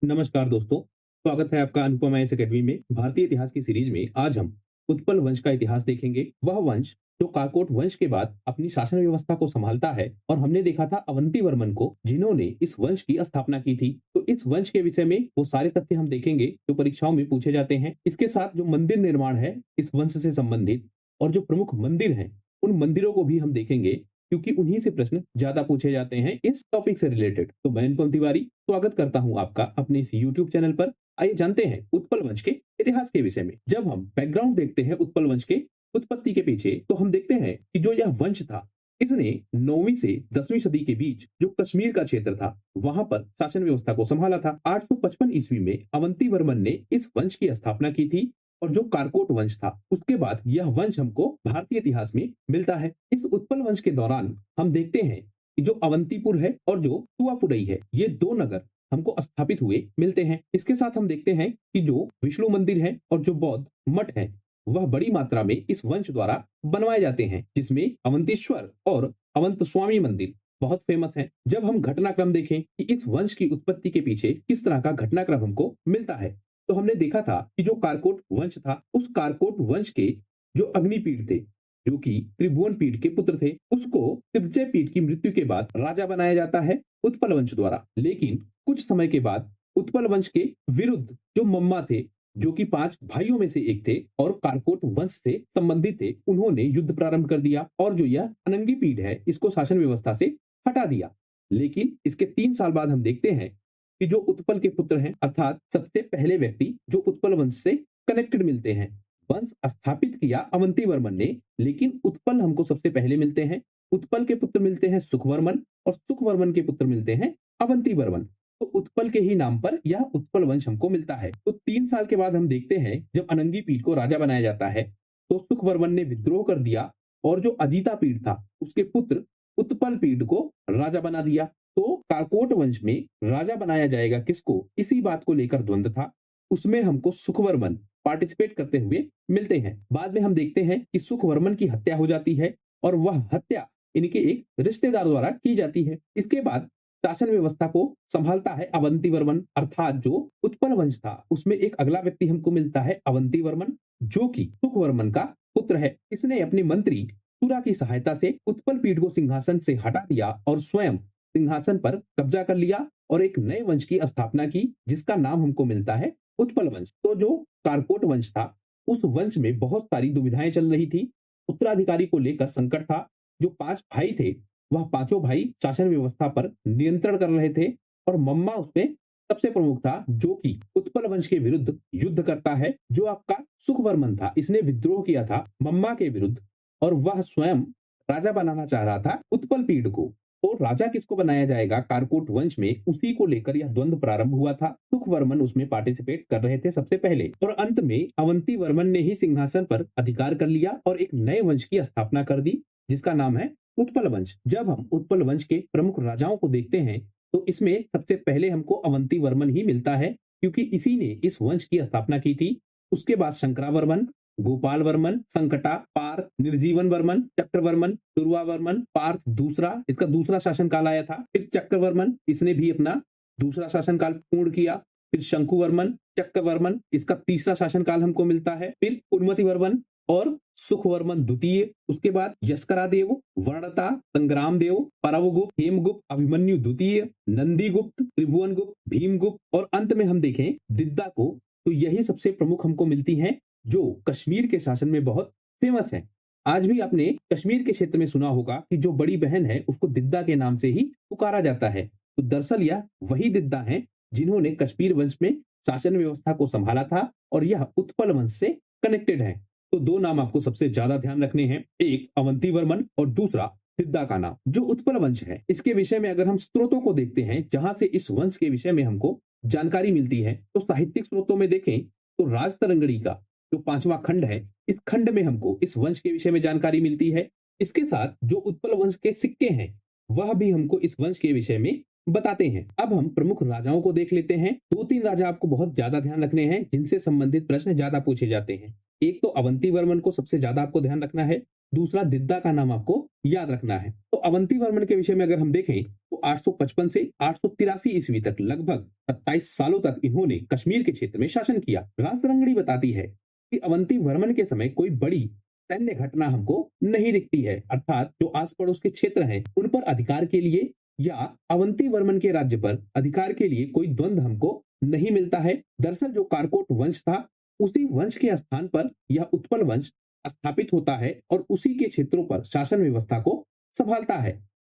नमस्कार दोस्तों, स्वागत है आपका अनुपमा एस अकेडमी में। भारतीय इतिहास की सीरीज में आज हम उत्पल वंश का इतिहास देखेंगे। वह वंश जो काकोट वंश के बाद अपनी शासन व्यवस्था को संभालता है और हमने देखा था अवंती वर्मन को, जिन्होंने इस वंश की स्थापना की थी। तो इस वंश के विषय में वो सारे तथ्य हम देखेंगे जो परीक्षाओं में पूछे जाते हैं। इसके साथ जो मंदिर निर्माण है इस वंश से संबंधित और जो प्रमुख मंदिर हैं उन मंदिरों को भी हम देखेंगे, क्योंकि उन्हीं से प्रश्न ज्यादा पूछे जाते हैं इस टॉपिक से रिलेटेड। तो मैं अनुपम तिवारी स्वागत करता हूं आपका अपने इस YouTube चैनल पर। आइए जानते हैं उत्पल वंश के इतिहास के विषय में। जब हम बैकग्राउंड देखते हैं उत्पल वंश के उत्पत्ति के पीछे, तो हम देखते हैं कि जो यह वंश था, इसने 9वीं से 10वीं सदी के बीच जो कश्मीर का क्षेत्र था वहां पर शासन व्यवस्था को संभाला था। 855 ईस्वी में अवंती वर्मन ने इस वंश की स्थापना की थी और जो कारकोट वंश था उसके बाद यह वंश हमको भारतीय इतिहास में मिलता है। इस उत्पल वंश के दौरान हम देखते हैं कि जो अवंतीपुर है और जो तुआपुरई है, ये दो नगर हमको स्थापित हुए मिलते हैं। इसके साथ हम देखते हैं कि जो विष्णु मंदिर है और जो बौद्ध मठ है, वह बड़ी मात्रा में इस वंश द्वारा बनवाए जाते हैं, जिसमें अवंतेश्वर और अवंत स्वामी मंदिर बहुत फेमस है। जब हम घटनाक्रम देखें कि इस वंश की उत्पत्ति के पीछे किस तरह का घटनाक्रम हमको मिलता है, तो हमने देखा था कि जो कारकोट वंश था, उस कारकोट वंश के जो अग्निपीठ थे, जो कि त्रिभुवन पीठ के पुत्र थे, उसको त्रिजय पीठ की मृत्यु के बाद राजा बनाया जाता है उत्पल वंश द्वारा। लेकिन कुछ समय के बाद उत्पल वंश के विरुद्ध जो मम्मा थे, जो कि 5 भाइयों में से एक थे और कारकोट वंश से संबंधित थे, उन्होंने युद्ध प्रारंभ कर दिया और जो यह अनंगी पीठ है इसको शासन व्यवस्था से हटा दिया। लेकिन इसके 3 साल बाद हम देखते हैं कि जो उत्पल के पुत्र हैं, अर्थात सबसे पहले व्यक्ति जो उत्पल वंश से कनेक्टेड मिलते हैं, वंश स्थापित किया अवंती वर्मन ने, लेकिन उत्पल हमको सबसे पहले मिलते हैं। उत्पल के पुत्र मिलते हैं सुखवर्मन और सुखवर्मन के पुत्र मिलते हैं अवंती वर्मन। तो उत्पल के ही नाम पर यह उत्पल वंश हमको मिलता है। तो 3 साल के बाद हम देखते हैं जब अनंगी पीठ को राजा बनाया जाता है, तो सुखवर्मन ने विद्रोह कर दिया और जो अजीता पीठ था उसके पुत्र उत्पल पीठ को राजा बना दिया। तो कारकोट वंश में राजा बनाया जाएगा किसको, इसी बात को लेकर द्वंद्व था। उसमें हमको सुखवर्मन पार्टिसिपेट करते हुए मिलते हैं। बाद में हम देखते हैं कि सुखवर्मन की हत्या हो जाती है और वह हत्या इनके एक रिश्तेदार द्वारा की जाती है। इसके बाद शासन व्यवस्था को संभालता है अवंती वर्मन, अर्थात जो उत्पल वंश था उसमें एक अगला व्यक्ति हमको मिलता है अवंती वर्मन, जो कि सुखवर्मन का पुत्र है। इसने अपने मंत्री सुरा की सहायता से उत्पल पीठ को सिंहासन से हटा दिया और स्वयं सिंहासन पर कब्जा कर लिया और एक नए वंश की स्थापना की, जिसका नाम हमको मिलता है उत्पल वंश। तो जो कारकोट वंश था, उस वंश में बहुत सारी दुविधाएं चल रही थी। उत्तराधिकारी को लेकर संकट था। जो 5 भाई थे, वह पांचों भाई शासन व्यवस्था पर नियंत्रण कर रहे थे और मम्मा उसमें सबसे प्रमुख था, जो कि उत्पल वंश के विरुद्ध युद्ध करता है। जो आपका सुखवर्मन था, इसने विद्रोह किया था मम्मा के विरुद्ध और वह स्वयं राजा बनाना चाह रहा था उत्पल पीठ को। तो राजा किसको बनाया जाएगा कारकोट वंश में, उसी को लेकर यह द्वंद्व प्रारंभ हुआ था। सुखवर्मन उसमें पार्टिसिपेट कर रहे थे सबसे पहले और अंत में अवंती वर्मन ने ही सिंहासन पर अधिकार कर लिया और एक नए वंश की स्थापना कर दी, जिसका नाम है उत्पल वंश। जब हम उत्पल वंश के प्रमुख राजाओं को देखते हैं, तो इसमें सबसे पहले हमको अवंती वर्मन ही मिलता है, क्योंकि इसी ने इस वंश की स्थापना की थी। उसके बाद शंकरावर्मन, गोपाल वर्मन, संकटा, पार्थ, निर्जीवन वर्मन, चक्रवर्मन, दुर्वावर्मन, पार्थ दूसरा, इसका दूसरा शासनकाल आया था। फिर चक्रवर्मन, इसने भी अपना दूसरा शासनकाल पूर्ण किया। फिर शंकुवर्मन, चक्रवर्मन, इसका तीसरा शासनकाल हमको मिलता है। फिर उन्मति वर्मन और सुखवर्मन द्वितीय, उसके बाद यशकरादेव, वर्णता, संग्राम देव, परवगुप्त, हेमगुप्त, अभिमन्यु द्वितीय, नंदीगुप्त, त्रिभुवनगुप्त, भीमगुप्त और अंत में हम देखें दिद्दा को। तो यही सबसे प्रमुख हमको मिलती हैं, जो कश्मीर के शासन में बहुत फेमस है। आज भी आपने कश्मीर के क्षेत्र में सुना होगा कि जो बड़ी बहन है उसको दिद्दा के नाम से ही पुकारा जाता है। तो दरअसल यह वही दिद्दा हैं जिन्होंने कश्मीर वंश में शासन व्यवस्था को संभाला था और यह उत्पल वंश से कनेक्टेड है। तो 2 नाम आपको सबसे ज्यादा ध्यान रखने हैं, एक अवंती वर्मन और दूसरा दिद्दा का नाम। जो उत्पल वंश है, इसके विषय में अगर हम स्रोतों को देखते हैं जहां से इस वंश के विषय में हमको जानकारी मिलती है, तो साहित्यिक स्रोतों में देखें तो राजतरंगड़ी का जो 5वां खंड है, इस खंड में हमको इस वंश के विषय में जानकारी मिलती है। इसके साथ जो उत्पल वंश के सिक्के हैं, वह भी हमको इस वंश के विषय में बताते हैं। अब हम प्रमुख राजाओं को देख लेते हैं। 2-3 राजा आपको बहुत ज्यादा ध्यान रखने हैं, जिनसे संबंधित प्रश्न ज्यादा पूछे जाते हैं। एक तो अवंती वर्मन को सबसे ज्यादा आपको ध्यान रखना है, दूसरा दिद्दा का नाम आपको याद रखना है। तो अवंती वर्मन के विषय में अगर हम देखें तो 855 से 883 ईस्वी तक लगभग 27 सालों तक इन्होंने कश्मीर के क्षेत्र में शासन किया। राजतरंगिणी बताती है कि अवंती वर्मन के समय कोई बड़ी सैन्य घटना हमको नहीं दिखती है, अर्थात जो आस पड़ोस के क्षेत्र हैं उन पर अधिकार के लिए या अवंती वर्मन के राज्य पर अधिकार के लिए कोई द्वंद्व हमको नहीं मिलता है। दरअसल जो कारकोट वंश था उसी वंश के स्थान पर यह उत्पल वंश स्थापित होता है और उसी के क्षेत्रों पर शासन व्यवस्था को संभालता है।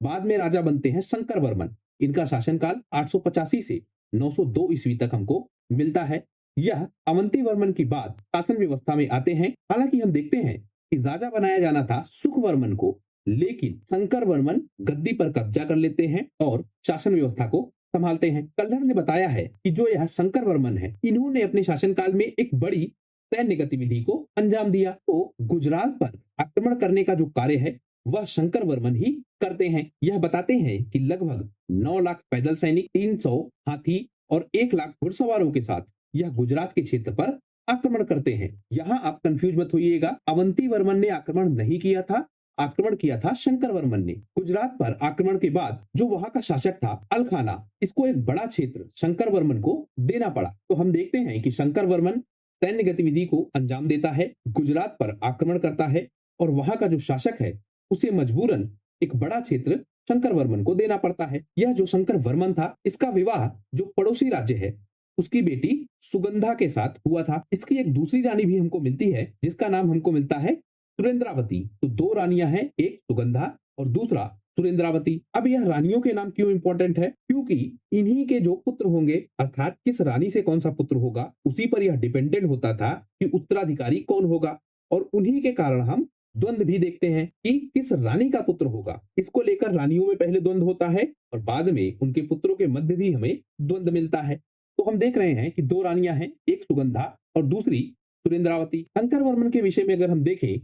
बाद में राजा बनते हैं शंकर वर्मन। इनका शासनकाल 885 से 902 ईस्वी तक हमको मिलता है। यह अवंती वर्मन की बाद शासन व्यवस्था में आते हैं। हालांकि हम देखते हैं कि राजा बनाया जाना था सुख वर्मन को, लेकिन शंकर वर्मन गद्दी पर कब्जा कर लेते हैं और शासन व्यवस्था को संभालते हैं। कल्हड़ ने बताया है कि जो यह शंकर वर्मन है, इन्होंने अपने शासनकाल में एक बड़ी सैन्य गतिविधि को अंजाम दिया। तो गुजरात पर आक्रमण करने का जो कार्य है वह शंकर वर्मन ही करते हैं। यह बताते हैं कि लगभग 9 लाख पैदल सैनिक, 300 हाथी और 1 लाख घुड़सवारों के साथ यह गुजरात के क्षेत्र पर आक्रमण करते हैं। यहाँ आप कंफ्यूज मत होइएगा, अवंती वर्मन ने आक्रमण नहीं किया था, आक्रमण किया था शंकर वर्मन ने। गुजरात पर आक्रमण के बाद जो वहां का शासक था अलखाना, इसको एक बड़ा क्षेत्र शंकर वर्मन को देना पड़ा। तो हम देखते हैं कि शंकर वर्मन सैन्य गतिविधि को अंजाम देता है, गुजरात पर आक्रमण करता है और वहां का जो शासक है उसे मजबूरन एक बड़ा क्षेत्र शंकर वर्मन को देना पड़ता है। यह जो शंकर वर्मन था, इसका विवाह जो पड़ोसी राज्य है उसकी बेटी सुगंधा के साथ हुआ था। इसकी एक दूसरी रानी भी हमको मिलती है जिसका नाम हमको मिलता है सुरेंद्रावती। तो 2 रानियां हैं, एक सुगंधा और दूसरा सुरेंद्रावती। अब यह रानियों के नाम क्यों इंपॉर्टेंट है? क्योंकि इन्हीं के जो पुत्र होंगे, अर्थात किस रानी से कौन सा पुत्र होगा, उसी पर यह डिपेंडेंट होता था कि उत्तराधिकारी कौन होगा। और उन्हीं के कारण हम द्वंद्व भी देखते हैं कि किस रानी का पुत्र होगा। इसको लेकर रानियों में पहले द्वंद्व होता है और बाद में उनके पुत्रों के मध्य भी हमें द्वंद्व मिलता है। तो हम देख रहे हैं कि 2 रानियां हैं, एक सुगंधा और दूसरी सुरेंद्रावती। शंकर वर्मन के विषय में अगर हम देखें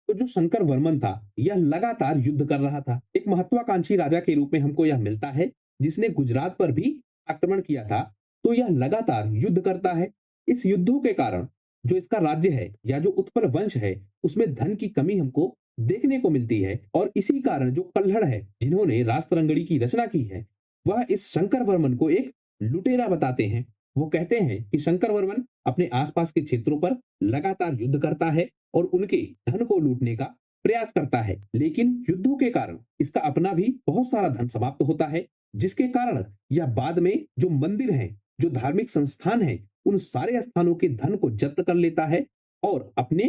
तो जो शंकर वर्मन था यह लगातार युद्ध कर रहा था। एक महत्वाकांक्षी राजा के रूप में हमको यह मिलता है जिसने गुजरात पर भी आक्रमण किया था। तो यह लगातार युद्ध करता है। इस युद्धों के कारण जो इसका राज्य है या जो उत्पल वंश है उसमें धन की कमी हमको देखने को मिलती है। और इसी कारण जो कल्हड़ है जिन्होंने राजतरंगिणी की रचना की है, वह इस शंकर वर्मन को एक लुटेरा बताते हैं। वो कहते हैं कि शंकर वर्मन अपने आसपास के क्षेत्रों पर लगातार युद्ध करता है और उनके धन को लूटने का प्रयास करता है, लेकिन युद्धों के कारण इसका अपना भी बहुत सारा धन समाप्त होता है, जिसके कारण यह बाद में जो मंदिर हैं, जो धार्मिक संस्थान हैं, उन सारे स्थानों के धन को जब्त कर लेता है और अपने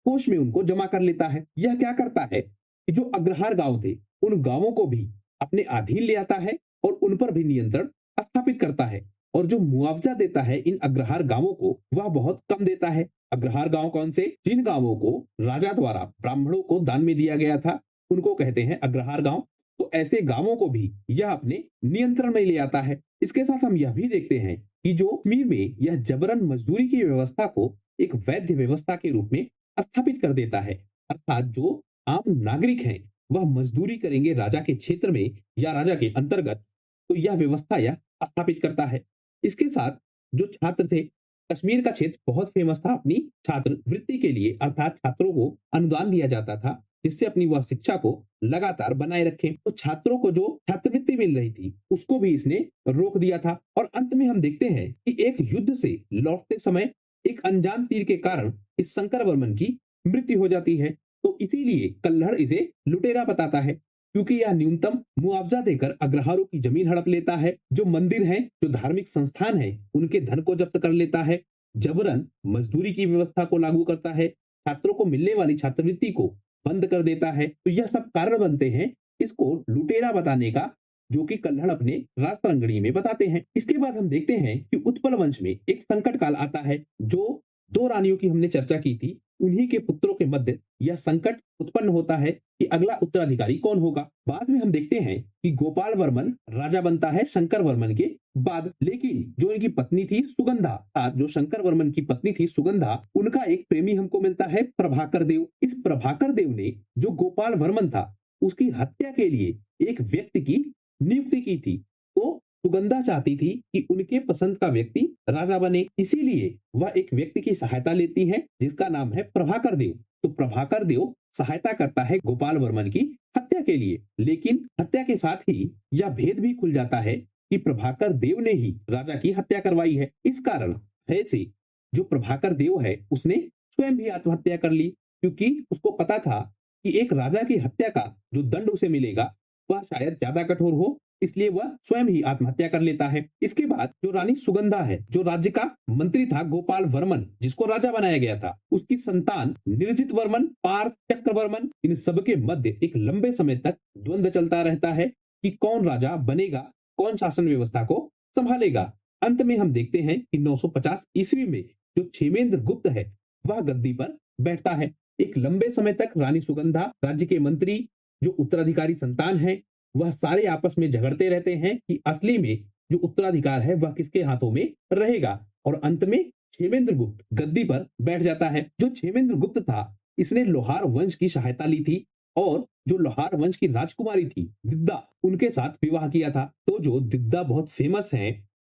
कोष में उनको जमा कर लेता है। यह क्या करता है कि जो अग्रहार गांव थे उन गांवों को भी अपने अधीन ले आता है और उन पर भी नियंत्रण स्थापित करता है। और जो मुआवजा देता है इन अग्रहार गांवों को, वह बहुत कम देता है। अग्रहार गांव कौन से? जिन गांवों को राजा द्वारा ब्राह्मणों को दान में दिया गया था उनको कहते हैं अग्रहार गांव। तो ऐसे गांवों को भी यह अपने नियंत्रण में ले आता है। इसके साथ हम यह भी देखते हैं कि जो कश्मीर में यह जबरन मजदूरी की व्यवस्था को एक वैध व्यवस्था के रूप में स्थापित कर देता है, अर्थात जो आम नागरिक हैं वह मजदूरी करेंगे राजा के क्षेत्र में या राजा के अंतर्गत। तो यह व्यवस्था यह स्थापित करता है। इसके साथ जो छात्र थे, कश्मीर का क्षेत्र बहुत फेमस था अपनी छात्रवृत्ति के लिए, अर्थात छात्रों को अनुदान दिया जाता था जिससे अपनी वह शिक्षा को लगातार बनाए रखें। तो छात्रों को जो छात्रवृत्ति मिल रही थी उसको भी इसने रोक दिया था। और अंत में हम देखते हैं कि एक युद्ध से लौटते समय एक अनजान तीर के कारण इस शंकर वर्मन की मृत्यु हो जाती है। तो इसीलिए कल्हड़ इसे लुटेरा बताता है, क्योंकि यह न्यूनतम मुआवजा देकर अग्रहारों की जमीन हड़प लेता है, जो मंदिर हैं, जो धार्मिक संस्थान हैं, उनके धन को जब्त कर लेता है, जबरन मजदूरी की व्यवस्था को लागू करता है, छात्रों को मिलने वाली छात्रवृत्ति को बंद कर देता है। तो यह सब कारण बनते हैं इसको लुटेरा बताने का, जो कि कल्हड़ अपने राजतरंगिणी में बताते हैं। इसके बाद हम देखते हैं कि उत्पल वंश में एक संकट काल आता है। जो 2 रानियों की हमने चर्चा की थी, उन्हीं के पुत्रों के मध्य यह संकट उत्पन्न होता है कि अगला उत्तराधिकारी कौन होगा। बाद में हम देखते हैं कि गोपाल वर्मन राजा बनता है शंकर वर्मन के बाद, लेकिन जो इनकी पत्नी थी सुगंधा, जो शंकर वर्मन की पत्नी थी सुगंधा, उनका एक प्रेमी हमको मिलता है प्रभाकर देव। इस प्रभाकर देव ने जो गोपाल वर्मन था उसकी हत्या के लिए एक व्यक्ति की नियुक्ति की थी। तो सुगंधा चाहती थी कि उनके पसंद का व्यक्ति राजा बने, इसीलिए वह एक व्यक्ति की सहायता लेती है जिसका नाम है प्रभाकर देव। तो प्रभाकर देव सहायता करता है गोपाल वर्मन की हत्या के लिए, लेकिन हत्या के साथ ही यह भेद भी खुल जाता है कि प्रभाकर देव ने ही राजा की हत्या करवाई है। इस कारण भय से जो प्रभाकर देव है उसने स्वयं भी आत्महत्या कर ली, क्योंकि उसको पता था कि एक राजा की हत्या का जो दंड उसे मिलेगा वह शायद ज्यादा कठोर हो, इसलिए वह स्वयं ही आत्महत्या कर लेता है। इसके बाद जो रानी सुगंधा है, जो राज्य का मंत्री था गोपाल वर्मन जिसको राजा बनाया गया था, उसकी संतान निर्जित वर्मन, पार्थ चक्रवर्मन, इन सबके मध्य एक लंबे समय तक द्वंद्व चलता रहता है कि कौन राजा बनेगा, कौन शासन व्यवस्था को संभालेगा। अंत में हम देखते हैं कि 950 ईस्वी में जो क्षेमेंद्र गुप्त है वह गद्दी पर बैठता है। एक लंबे समय तक रानी सुगंधा, राज्य के मंत्री, जो उत्तराधिकारी संतान है, वह सारे आपस में झगड़ते रहते हैं कि असली में जो उत्तराधिकार है वह किसके हाथों में रहेगा। और अंत में क्षेमेंद्र गुप्त गद्दी पर बैठ जाता है। जो क्षेमेंद्र गुप्त था, इसने लोहार वंश की सहायता ली थी और जो लोहार वंश की राजकुमारी थी दिद्दा, उनके साथ विवाह किया था। तो जो दिद्दा बहुत फेमस है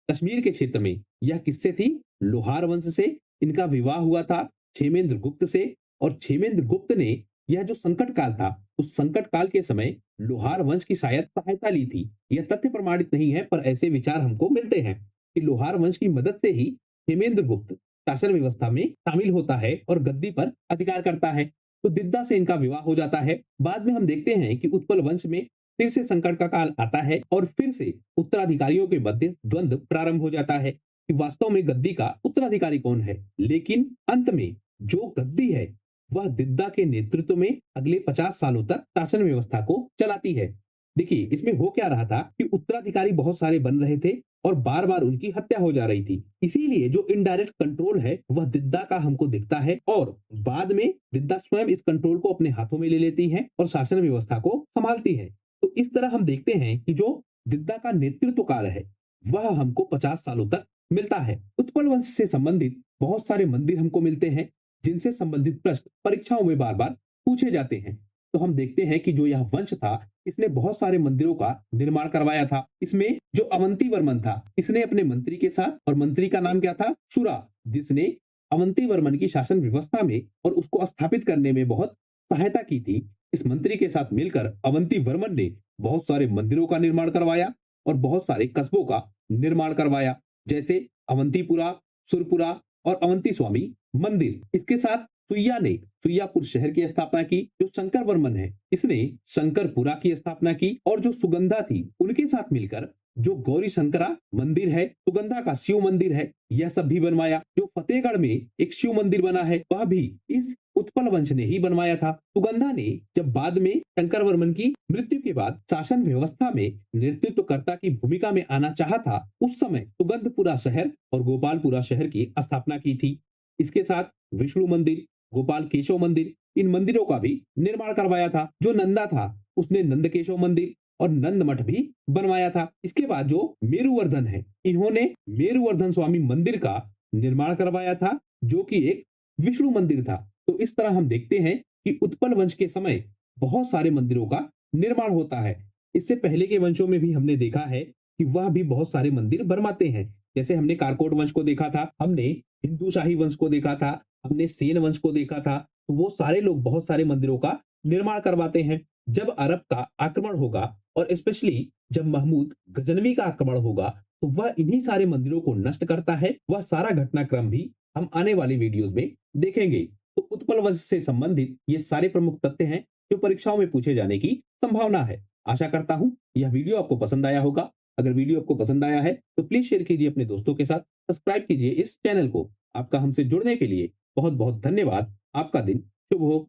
कश्मीर के क्षेत्र में, यह किससे थी? लोहार वंश से। इनका विवाह हुआ था क्षेमेंद्र गुप्त से, और क्षेमेंद्र गुप्त ने यह जो संकट काल था, उस संकट काल के समय लोहार वंश की शायद सहायता ली थी। यह तथ्य प्रमाणित नहीं है, पर ऐसे विचार हमको मिलते हैं कि लोहार वंश की मदद से ही क्षेमेंद्र गुप्त शासन व्यवस्था में शामिल होता है और गद्दी पर अधिकार करता है। तो दिद्दा से इनका विवाह हो जाता है। बाद में हम देखते हैं कि उत्पल वंश में फिर से संकट का काल आता है और फिर से उत्तराधिकारियों के मध्य द्वंद्व प्रारंभ हो जाता है कि वास्तव में गद्दी का उत्तराधिकारी कौन है। लेकिन अंत में जो गद्दी है वह दिद्दा के नेतृत्व में अगले 50 सालों तक शासन व्यवस्था को चलाती है। देखिए, इसमें हो क्या रहा था कि उत्तराधिकारी बहुत सारे बन रहे थे और बार बार उनकी हत्या हो जा रही थी, इसीलिए जो इनडायरेक्ट कंट्रोल है वह दिद्दा का हमको दिखता है और बाद में दिद्दा स्वयं इस कंट्रोल को अपने हाथों में ले लेती है और शासन व्यवस्था को संभालती है। तो इस तरह हम देखते हैं कि जो दिद्दा का नेतृत्व काल है वह हमको 50 सालों तक मिलता है। उत्पल वंश से संबंधित बहुत सारे मंदिर हमको मिलते हैं जिनसे संबंधित प्रश्न परीक्षाओं में बार बार पूछे जाते हैं। तो हम देखते हैं कि जो यह वंश था इसने बहुत सारे मंदिरों का निर्माण करवाया था। इसमें जो अवंती वर्मन था, इसने अपने मंत्री के साथ, और मंत्री का नाम क्या था? सुरा, जिसने अवंती वर्मन की शासन व्यवस्था में और उसको स्थापित करने में बहुत सहायता की थी। इस मंत्री के साथ मिलकर अवंती वर्मन ने बहुत सारे मंदिरों का निर्माण करवाया और बहुत सारे कस्बों का निर्माण करवाया, जैसे अवंतीपुरा, सुरपुरा और अवंती स्वामी मंदिर। इसके साथ सुइया ने सुइयापुर शहर की स्थापना की। जो शंकर वर्मन है, इसने शंकरपुरा की स्थापना की। और जो सुगंधा थी, उनके साथ मिलकर जो गौरी शंकरा मंदिर है, सुगंधा का शिव मंदिर है, यह सब भी बनवाया। जो फतेहगढ़ में एक शिव मंदिर बना है वह भी इस उत्पल वंश ने ही बनवाया था। सुगंधा ने जब बाद में शंकर वर्मन की मृत्यु के बाद शासन व्यवस्था में नेतृत्वकर्ता की भूमिका में आना चाहा था, उस समय सुगंधपुरा शहर और गोपालपुरा शहर की स्थापना की थी। इसके साथ विष्णु मंदिर, गोपाल केशव मंदिर, इन मंदिरों का भी निर्माण करवाया था। जो नंदा था उसने नंद केशव मंदिर और नंद मठ भी बनवाया था। इसके बाद जो मेरुवर्धन है, इन्होंने मेरुवर्धन स्वामी मंदिर का निर्माण करवाया था, जो कि एक विष्णु मंदिर था। तो इस तरह हम देखते हैं कि उत्पल वंश के समय बहुत सारे मंदिरों का निर्माण होता है। इससे पहले के वंशों में भी हमने देखा है कि वह भी बहुत सारे मंदिर बनवाते हैं। जैसे हमने कारकोट वंश को देखा था, हमने हिंदू शाही वंश को देखा था, हमने सेन वंश को देखा था। तो वो सारे लोग बहुत सारे मंदिरों का निर्माण करवाते हैं। जब अरब का आक्रमण होगा और स्पेशली जब महमूद गजनवी का आक्रमण होगा, तो वह इन्हीं सारे मंदिरों को नष्ट करता है। वह सारा घटनाक्रम भी हम आने वाली वीडियोस में देखेंगे। तो उत्पल वंश से संबंधित ये सारे प्रमुख तथ्य हैं जो परीक्षाओं में पूछे जाने की संभावना है। आशा करता हूं यह वीडियो आपको पसंद आया होगा। अगर वीडियो आपको पसंद आया है तो प्लीज शेयर कीजिए अपने दोस्तों के साथ, सब्सक्राइब कीजिए इस चैनल को। आपका हमसे जुड़ने के लिए बहुत बहुत धन्यवाद। आपका दिन शुभ हो।